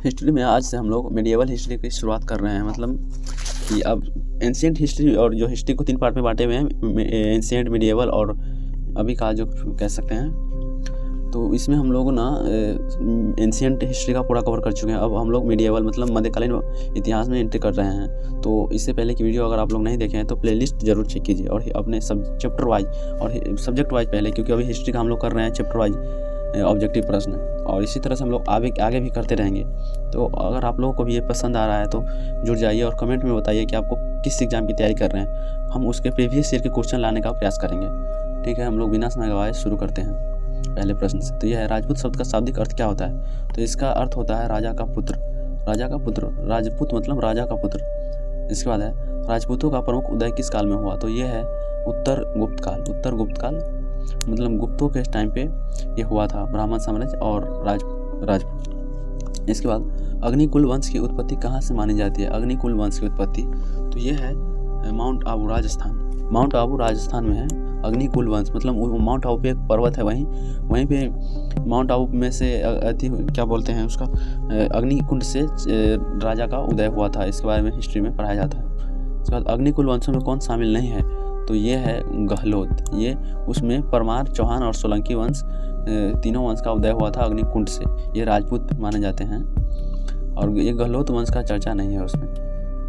History में आज से हम लोग मेडिएवल हिस्ट्री की शुरुआत कर रहे हैं। मतलब कि अब एंशिएंट हिस्ट्री और जो हिस्ट्री को 3 पार्ट में बांटे हुए हैं, एंशिएंट, मेडिएवल और अभी का जो कह सकते हैं। तो इसमें हम लोग ना एंशिएंट हिस्ट्री का पूरा कवर कर चुके हैं। अब हम लोग मेडिएवल मतलब मध्यकालीन इतिहास में एंट्री कर रहे हैं। तो इससे पहले की वीडियो अगर आप लोग नहीं देखे हैं तो प्लेलिस्ट जरूर चेक कीजिए और अपने सब चैप्टर वाइज और सब्जेक्ट वाइज पहले, क्योंकि अभी हिस्ट्री का हम लोग कर रहे हैं चैप्टर वाइज ऑब्जेक्टिव प्रश्न, और इसी तरह से हम लोग आगे भी करते रहेंगे। तो अगर आप लोगों को भी ये पसंद आ रहा है तो जुड़ जाइए और कमेंट में बताइए कि आपको किस एग्ज़ाम की तैयारी कर रहे हैं। हम उसके प्रीवियस ईयर के क्वेश्चन लाने का प्रयास करेंगे। ठीक है, हम लोग बिना समय गवाए शुरू करते हैं पहले प्रश्न से। तो यह है, राजपूत शब्द का शाब्दिक अर्थ क्या होता है? तो इसका अर्थ होता है राजा का पुत्र। राजा का पुत्र, राजपूत मतलब राजा का पुत्र। इसके बाद है, राजपूतों का प्रमुख उदय किस काल में हुआ? तो ये है उत्तर गुप्त काल। उत्तर गुप्त काल मतलब गुप्तों के टाइम पे ये हुआ था, ब्राह्मण साम्राज्य और राजपूत। इसके बाद अग्निकुल वंश की उत्पत्ति कहाँ से मानी जाती है? अग्निकुल वंश की उत्पत्ति तो ये है माउंट आबू राजस्थान। माउंट आबू राजस्थान में है अग्निकुल वंश। मतलब माउंट आबू पे एक पर्वत है, वहीं पे माउंट आबू में से क्या बोलते हैं उसका, अग्निकुंड से राजा का उदय हुआ था। इसके बारे में हिस्ट्री में पढ़ाया जाता है। इसके बाद अग्निकुल वंशों में कौन शामिल नहीं है? तो ये है गहलोत। ये उसमें परमार, चौहान और सोलंकी वंश तीनों वंश का उदय हुआ था अग्निकुंड से। ये राजपूत माने जाते हैं और ये गहलोत वंश का चर्चा नहीं है उसमें।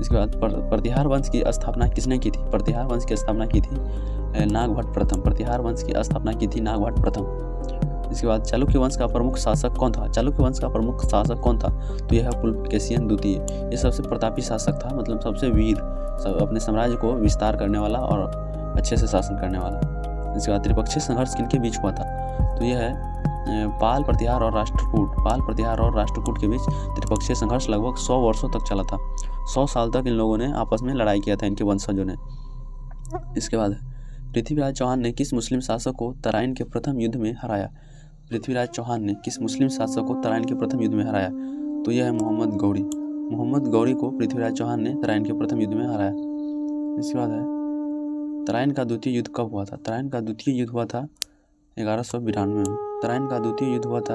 इसके बाद प्रतिहार वंश की स्थापना किसने की थी? प्रतिहार वंश की स्थापना की थी नागभट्ट प्रथम। प्रतिहार वंश की स्थापना की थी नागभट्ट प्रथम। इसके बाद चालुक्य वंश का प्रमुख शासक कौन था? चालुक्य वंश का प्रमुख शासक कौन था? तो यह है पुलकेशिन द्वितीय। ये सबसे प्रतापी शासक था, मतलब सबसे वीर, अपने साम्राज्य को विस्तार करने वाला और अच्छे से शासन करने वाला। इसके बाद त्रिपक्षीय संघर्ष किनके बीच हुआ था? तो यह है पाल, प्रतिहार और राष्ट्रकूट। पाल, प्रतिहार और राष्ट्रकूट के बीच त्रिपक्षीय संघर्ष लगभग 100 वर्षों तक चला था। 100 साल तक इन लोगों ने आपस में लड़ाई किया था, इनके वंशजों ने। इसके बाद पृथ्वीराज चौहान ने किस मुस्लिम शासक को तराइन के प्रथम युद्ध में हराया? पृथ्वीराज चौहान ने किस मुस्लिम शासक को तराइन के प्रथम युद्ध में हराया? तो यह है मोहम्मद गौरी। मोहम्मद गौरी को पृथ्वीराज चौहान ने तराइन के प्रथम युद्ध में हराया। इसके बाद है, तराइन का द्वितीय युद्ध कब हुआ था? तराइन का द्वितीय युद्ध हुआ था 1192 में। तराइन का द्वितीय युद्ध हुआ था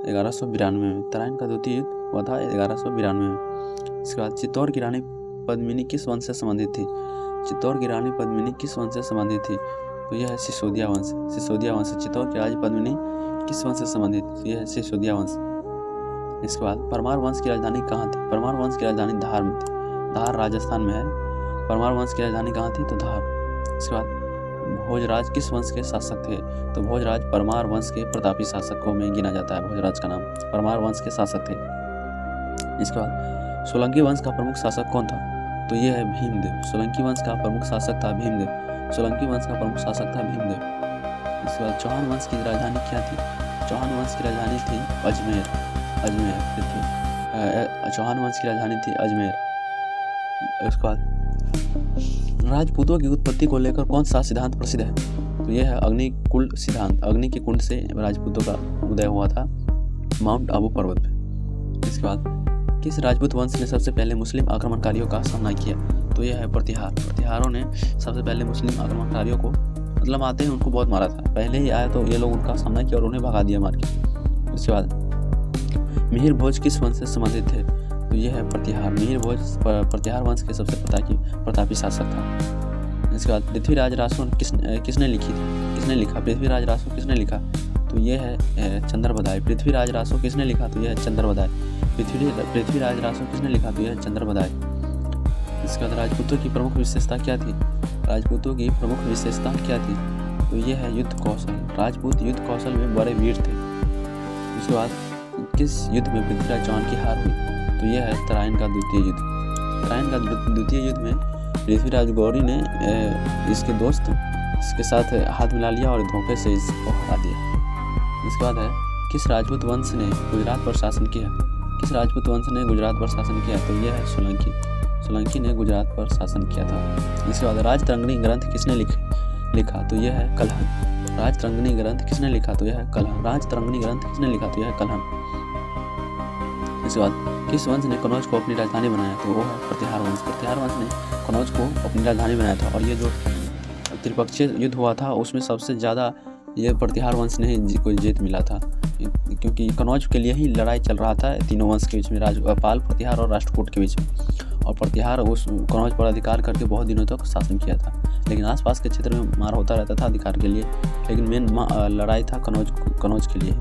1192 में। तराइन का द्वितीय युद्ध हुआ था 1192 में। इसके बाद चित्तौड़ की रानी पद्मिनी किस वंश से संबंधित थी? चित्तौड़ की रानी पद्मिनी किस वंश से संबंधित थी? तो यह है सिसोदिया वंश। सिसोदिया वंश। चित्तौड़ की रानी पद्मिनी किस वंश से संबंधित? तो यह है सिसोदिया वंश। इसके बाद परमार वंश की राजधानी कहाँ थी? परमार वंश की राजधानी धार में थी। धार राजस्थान में है। परमार वंश की राजधानी कहाँ थी? तो धार। इसके बाद भोजराज किस वंश के शासक थे? तो भोजराज परमार वंश के प्रतापी शासकों में गिना जाता है। भोजराज का नाम परमार वंश के शासक थे। इसके बाद सोलंकी वंश का प्रमुख शासक कौन था? तो ये है भीमदेव। सोलंकी वंश का प्रमुख शासक था भीमदेव। सोलंकी वंश का प्रमुख शासक था भीमदेव। इसके बाद चौहान वंश की राजधानी क्या थी? चौहान वंश की राजधानी थी अजमेर। चौहान वंश की राजधानी थी अजमेर। उसके बाद राजपूतों की उत्पत्ति को लेकर कौन सा सिद्धांत प्रसिद्ध है? तो यह है अग्निकुल सिद्धांत। अग्नि के कुंड से राजपूतों का उदय हुआ था माउंट आबू पर्वत पे। इसके बाद किस राजपूत वंश ने सबसे पहले मुस्लिम आक्रमणकारियों का सामना किया? तो यह है प्रतिहार। प्रतिहारों ने सबसे पहले मुस्लिम आक्रमणकारियों को, मतलब आते हैं उनको बहुत मारा था। पहले ही आया तो ये लोग उनका सामना किया और उन्हें भगा दिया मार के। इसके बाद मिहिर भोज किस वंश से संबंधित थे? तो यह है प्रतिहार। मिहिर भोज प्रतिहार वंश के सबसे प्रतापी शासक था। इसके बाद पृथ्वीराज रासो किसने लिखी थी? किसने लिखा? पृथ्वीराज रासो किसने लिखा? तो यह है चंद्रबधाई। पृथ्वीराज रासो किसने लिखा? तो यह है चंद्रबधाई। पृथ्वीराज रासो किसने लिखा? तो यह है चंद्रबधाई। इसके बाद राजपूतों की प्रमुख विशेषता क्या थी? राजपूतों की प्रमुख विशेषता क्या थी? तो यह है युद्ध कौशल। राजपूत युद्ध कौशल में बड़े वीर थे। उसके बाद किस युद्ध में पृथ्वीराज चौहान की हार हुई? तो यह है तराइन का द्वितीय युद्ध। तराइन का द्वितीय युद्ध में पृथ्वीराज गौरी ने इसके दोस्त इसके साथ हाथ मिला लिया और धोखे से इसको हरा दिया। इसके बाद है, किस राजपूत वंश ने गुजरात पर शासन किया? किस राजपूत वंश ने गुजरात पर शासन किया? तो यह है सोलंकी। सोलंकी ने गुजरात पर शासन किया था। इसके बाद राजतरंगिणी ग्रंथ किसने लिखा? तो यह है कल्हण। राजतरंगिणी ग्रंथ किसने लिखा? तो यह है कल्हण। राजतरंगिणी ग्रंथ किसने लिखा? तो यह है कल्हण। इसके बाद किस वंश ने कनौज को अपनी राजधानी बनाया? तो वो है प्रतिहार वंश। प्रतिहार वंश ने कनौज को अपनी राजधानी बनाया था। और ये जो त्रिपक्षीय युद्ध हुआ था उसमें सबसे ज़्यादा ये प्रतिहार वंश ने ही को जीत मिला था, क्योंकि कनौज के लिए ही लड़ाई चल रहा था तीनों वंश के बीच में, पाल, प्रतिहार और राष्ट्रकूट के बीच में। और प्रतिहार उस कनौज पर अधिकार करके बहुत दिनों तक शासन किया था, लेकिन आसपास के क्षेत्र में मार होता रहता था अधिकार के लिए, लेकिन मेन लड़ाई था कनौज के लिए।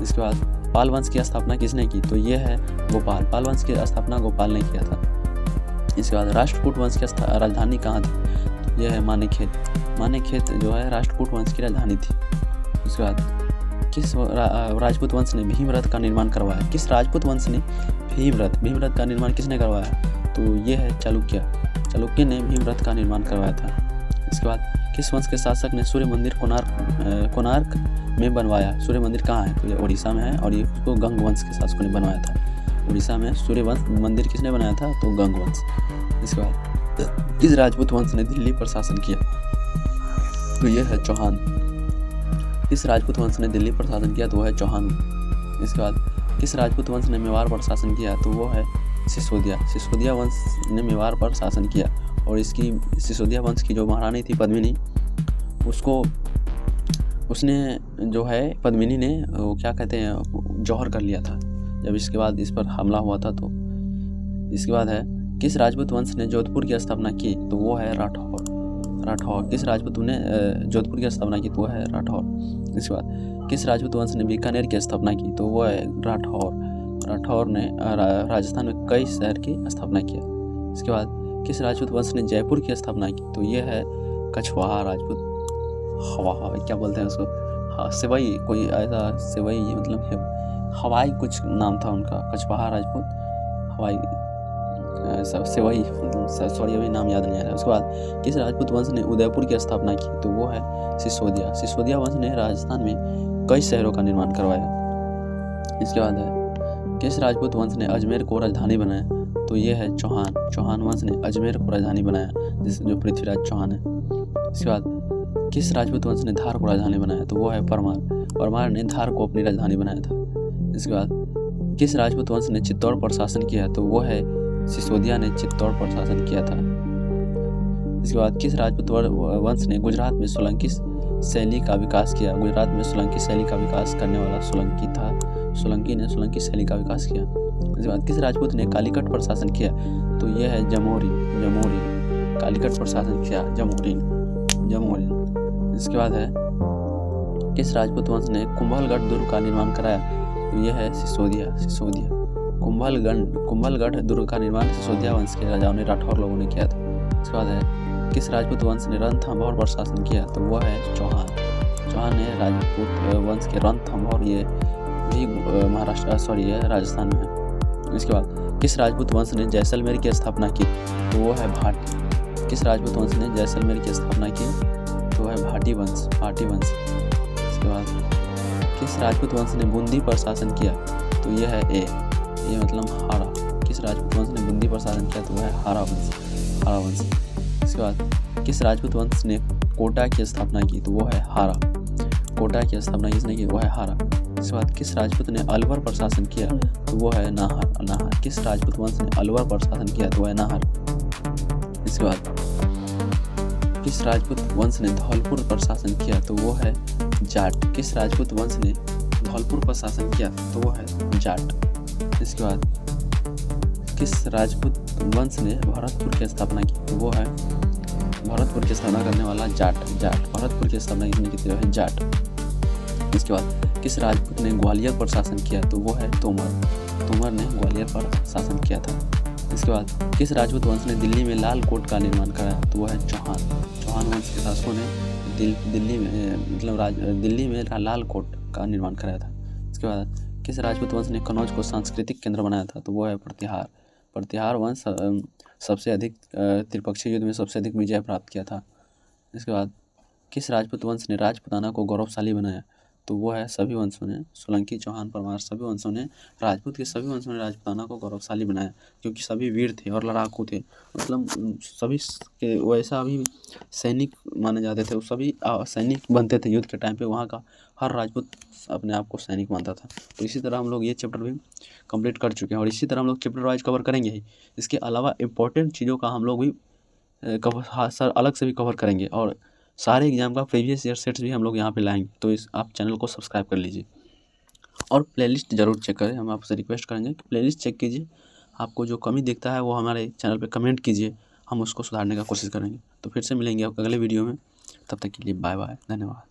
इसके बाद पाल वंश की स्थापना किसने की? तो ये है गोपाल। पाल वंश की स्थापना गोपाल ने किया था। इसके बाद राष्ट्रकूट वंश की राजधानी कहाँ थी? तो यह है मानेखेत। मानेखेत जो है राष्ट्रकूट वंश की राजधानी थी। उसके बाद किस राजपूत वंश ने भीमरथ का निर्माण करवाया? किस राजपूत वंश ने भीमरथ का निर्माण किसने करवाया? तो ये है चालुक्य ने भीमरथ का निर्माण करवाया था। इसके बाद किस वंश के शासक ने सूर्य मंदिर कोणार्क में बनवाया? सूर्य मंदिर कहाँ है? तो ये उड़ीसा में है, और ये उसको गंग वंश के शासकों ने बनवाया था। उड़ीसा में सूर्य मंदिर किसने बनाया था? तो गंग वंश। इसके बाद किस राजपूत वंश ने दिल्ली पर शासन किया? तो यह है चौहान। किस राजपूत वंश ने दिल्ली पर शासन किया? तो वह है चौहान। इसके बाद किस राजपूत वंश ने मेवाड़ पर शासन किया? तो वो है सिसोदिया। सिसोदिया वंश ने मेवाड़ पर शासन किया, और इसकी सिसोदिया वंश की जो महारानी थी पद्मिनी, उसने जो है पद्मिनी ने वो क्या कहते हैं जौहर कर लिया था जब इसके बाद इस पर हमला हुआ था। तो इसके बाद है किस राजपूत वंश ने जोधपुर की स्थापना की? तो वो है राठौर। किस राजपूत ने जोधपुर की स्थापना की? तो वो है राठौर। इसके बाद किस राजपूत वंश ने बीकानेर की स्थापना की? तो वो है राठौर ने राजस्थान में कई शहर की स्थापना किया। इसके बाद किस राजपूत वंश ने जयपुर की स्थापना की? तो ये है कछवाहा राजपूत। क्या बोलते हैं उसको? हाँ, सेवई, कोई ऐसा सेवई, मतलब हवाई कुछ नाम था उनका, कछवाहा राजपूत हवाई सेवई, मतलब सॉरी अभी नाम याद नहीं आ रहा। उसके बाद किस राजपूत वंश ने उदयपुर की स्थापना की? तो वो है सिसोदिया। सिसोदिया वंश ने राजस्थान में कई शहरों का निर्माण करवाया। इसके बाद है किस राजपूत वंश ने अजमेर को राजधानी बनाया? तो ये है चौहान। चौहान वंश ने अजमेर को राजधानी बनाया, जो पृथ्वीराज चौहान है। इसके बाद किस राजपूत वंश ने धार को राजधानी बनाया? तो वो है परमार ने धार को अपनी राजधानी बनाया था। इसके बाद किस राजपूत वंश ने चित्तौड़ पर शासन किया? तो वो है सिसोदिया ने चित्तौड़ पर शासन किया था। इसके बाद किस राजपूत वंश ने गुजरात में सोलंकी शैली का विकास किया? गुजरात में सोलंकी शैली का विकास करने वाला सोलंकी था। सोलंकी ने सोलंकी शैली का विकास किया। इसके बाद किस राजपूत ने कालीकट पर शासन किया? तो यह है जमोरी। कालीकट पर शासन किया जमोरी। इसके बाद है किस राजपूत वंश ने कुंभलगढ़ दुर्ग का निर्माण कराया? तो यह है सिसोदिया। कुंभलगढ़ दुर्ग का निर्माण सिसोदिया वंश के राजाओं ने, राठौर लोगों ने किया था। इसके बाद है किस राजपूत वंश ने रणथंभौर पर शासन किया? तो वह है चौहान ने राजपूत वंश के रणथंभौर, ये भी राजस्थान में है। इसके बाद किस राजपूत वंश ने जैसलमेर की स्थापना की? तो वो है भाटी। किस राजपूत वंश ने जैसलमेर की स्थापना की? तो है भाटी वंश। इसके बाद किस राजपूत वंश ने बूंदी पर शासन किया? तो यह है ये मतलब हारा। किस राजपूत वंश ने बूंदी पर शासन किया? तो वह है हारा वंश। इसके बाद किस राजपूत वंश ने कोटा की स्थापना की? तो वो है हारा। कोटा की स्थापना किसने की? वो है हारा। इसके बाद किस राजपूत ने अलवर पर शासन किया? तो वो है नाहर। किस राजपूत वंश ने अलवर पर शासन किया? तो वह है नाहर। इसके बाद किस राजपूत वंश ने धौलपुर पर शासन किया? तो वो है जाट। किस राजपूत वंश ने धौलपुर पर शासन किया? तो वो है जाट। इसके बाद किस राजपूत वंश ने भरतपुर की स्थापना की? तो वो है भरतपुर की स्थापना करने वाला जाट। भरतपुर की स्थापना किसने की? तो है जाट। इसके बाद किस राजपूत ने ग्वालियर पर शासन किया? तो वो है तोमर ने ग्वालियर पर शासन किया था। इसके बाद किस राजपूत वंश ने दिल्ली में लाल कोट का निर्माण कराया? तो वह है चौहान वंश के शासकों ने दिल्ली में लाल कोट का निर्माण कराया था। इसके बाद किस राजपूत वंश ने कनौज को सांस्कृतिक केंद्र बनाया था? तो वो है प्रतिहार वंश सबसे अधिक त्रिपक्षीय युद्ध में सबसे अधिक विजय प्राप्त किया था। इसके बाद किस राजपूत वंश ने राजपुताना को गौरवशाली बनाया? तो वो है सभी वंशों ने, सोलंकी, चौहान, परमार, सभी वंशों ने, राजपूत के सभी वंशों ने राजपुताना को गौरवशाली बनाया, क्योंकि सभी वीर थे और लड़ाकू थे। मतलब सभी के वैसा भी सैनिक माने जाते थे, वो सभी सैनिक बनते थे युद्ध के टाइम पे। वहाँ का हर राजपूत अपने आप को सैनिक मानता था। तो इसी तरह हम लोग ये चैप्टर भी कंप्लीट कर चुके हैं, और इसी तरह हम लोग चैप्टर वाइज कवर करेंगे ही। इसके अलावा इम्पोर्टेंट चीज़ों का हम लोग भी अलग से भी कवर करेंगे, और सारे एग्जाम का प्रीवियस ईयर सेट्स भी हम लोग यहाँ पे लाएंगे, तो इस आप चैनल को सब्सक्राइब कर लीजिए और प्लेलिस्ट ज़रूर चेक करें। हम आपसे रिक्वेस्ट करेंगे कि प्लेलिस्ट चेक कीजिए, आपको जो कमी दिखता है वो हमारे चैनल पे कमेंट कीजिए, हम उसको सुधारने का कोशिश करेंगे। तो फिर से मिलेंगे आपको अगले वीडियो में, तब तक के लिए बाय बाय, धन्यवाद।